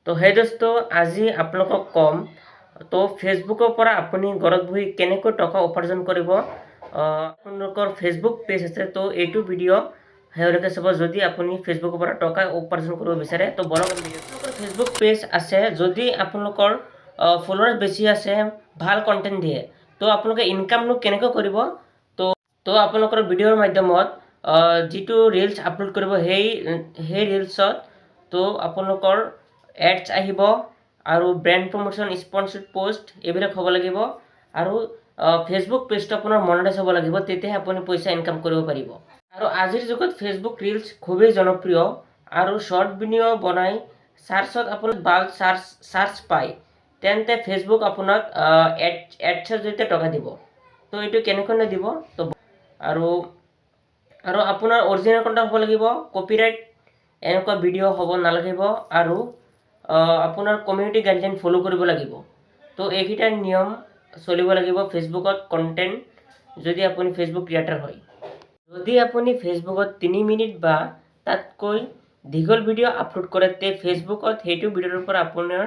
তো সেই দোস্ত আজি আপোনালোকক কম তো ফেচবুকৰ পৰা আপুনি ঘৰত বহি কেনেকৈ টকা উপাৰ্জন কৰিব। আপোনালোকৰ ফেচবুক পেজ আছে তো এইটো ভিডিঅ' সেওঁলোকে চাব যদি আপুনি ফেচবুকৰ পৰা টকা উপাৰ্জন কৰিব বিচাৰে তো বলক আপোনালোকৰ ফেচবুক পেজ আছে যদি আপোনালোকৰ ফলোৱাৰ্ছ বেছি আছে ভাল কণ্টেণ্ট দিয়ে তো আপোনালোকে ইনকামনো কেনেকৈ কৰিব। তো আপোনালোকৰ ভিডিঅ'ৰ মাধ্যমত যিটো ৰিলছ আপলোড কৰিব সেই ৰিলছত তো আপোনালোকৰ এডছ আহিব আৰু ব্ৰেণ্ড প্ৰমোশ্যন স্পনচৰ্ড পোষ্ট এইবিলাক হ'ব লাগিব আৰু ফেচবুক পেজটো আপোনাৰ মনেটাইজ হ'ব লাগিব তেতিয়াহে আপুনি পইচা ইনকাম কৰিব পাৰিব। আৰু আজিৰ যুগত ফেচবুক ৰিলছ খুবেই জনপ্ৰিয় আৰু শ্বৰ্ট ভিডিঅ' বনাই চাৰ্চত আপোনাক ভাল চাৰ্চ পায় তেন্তে ফেচবুক আপোনাক এডছৰ জৰিয়তে টকা দিব। তো এইটো কেনেকৈ দিব তো আৰু আপোনাৰ অৰিজিনেল কণ্টেণ্ট হ'ব লাগিব, কপিৰাইট এনেকুৱা ভিডিঅ' হ'ব নালাগিব আৰু আপোনাৰ কমিউনিটি গাইডলাইন ফ'ল' কৰিব লাগিব। তো এইকেইটা নিয়ম চলিব লাগিব ফেচবুকত কণ্টেণ্ট যদি আপুনি ফেচবুক ক্ৰিয়েটাৰ হয়। যদি আপুনি ফেচবুকত 3 মিনিট বা তাতকৈ দীঘল ভিডিঅ' আপলোড কৰে তে ফেচবুকত সেইটো ভিডিঅ'ৰ পৰা আপোনাৰ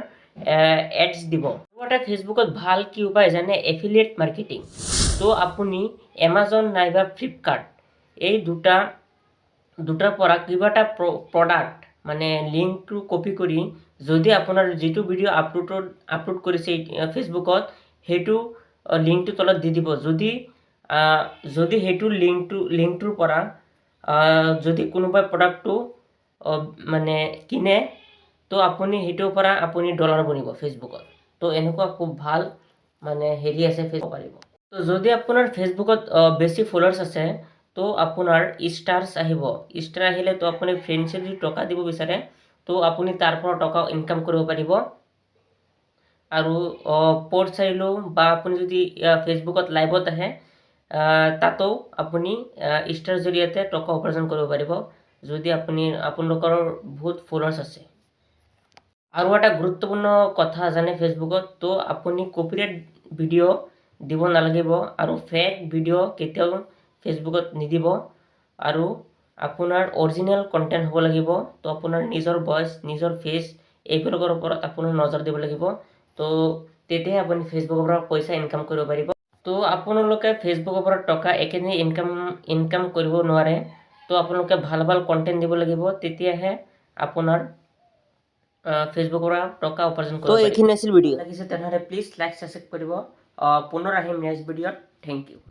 এডছ দিব। আৰু এটা ফেচবুকত ভাল কি উপায় জানে, এফিলিয়েট মাৰ্কেটিং। তো আপুনি এমাজন নাইবা ফ্লিপকাৰ্ট এই দুটাৰ পৰা কিবা এটা প্ৰডাক্ট মানে লিংকটো কপি কৰি যদি আপোনাৰ যিটো ভিডিঅ' আপলোড কৰিছে ফেচবুকত সেইটো লিংকটো তলত দি দিব। যদি সেইটো লিংকটোৰ পৰা যদি কোনোবাই প্ৰডাক্টটো মানে কিনে তো আপুনি সেইটোৰ পৰা আপুনি ডলাৰ বনিব ফেচবুকত। তো এনেকুৱা খুব ভাল মানে হেৰি আছে ফেচবুক পাৰিব। তো যদি আপোনাৰ ফেচবুকত বেছি ফলোৱাৰ্ছ আছে তো আপোনাৰ ষ্টাৰ্ছ আহিব। ষ্টাৰ আহিলে তো আপুনি ফ্ৰেণ্ডছে যদি টকা দিব বিচাৰে তো আপুনি তাৰ পৰা টকা ইনকাম কৰিব পাৰিব। আৰু পষ্ট চাইলেও বা আপুনি যদি ফেচবুকত লাইভত আহে তাতো আপুনি ষ্টাৰ জৰিয়তে টকা উপাৰ্জন কৰিব পাৰিব যদি আপোনালোকৰ বহুত ফলোৱাৰ্ছ আছে। আৰু এটা গুৰুত্বপূৰ্ণ কথা জানে ফেচবুকত তো আপুনি কপিৰাইট ভিডিঅ' দিব নালাগিব আৰু ফেক ভিডিঅ' কেতিয়াও ফেচবুকত নিদিব আৰু আপোনাৰ অৰিজিনেল কণ্টেণ্ট হ'ব লাগিব। তো আপোনাৰ নিজৰ ভইচ নিজৰ ফেচ এইবিলাকৰ ওপৰত আপোনাৰ নজৰ দিব লাগিব। তো তেতিয়াহে আপুনি ফেচবুকৰ পৰা পইচা ইনকাম কৰিব পাৰিব। তো আপোনালোকে ফেচবুকৰ পৰা টকা একেদিনাই ইনকাম কৰিব নোৱাৰে। তো আপোনালোকে ভাল ভাল কণ্টেণ্ট দিব লাগিব তেতিয়াহে আপোনাৰ ফেচবুকৰ পৰা টকা উপাৰ্জন কৰিব পাৰিব। তো এইখিনি আছিল ভিডিঅ' লাগিছে তেনেহ'লে প্লিজ লাইক ছাবস্ক্ৰাইব কৰিব। পুনৰ আহিম নেক্সট ভিডিঅ'ত। Thank U.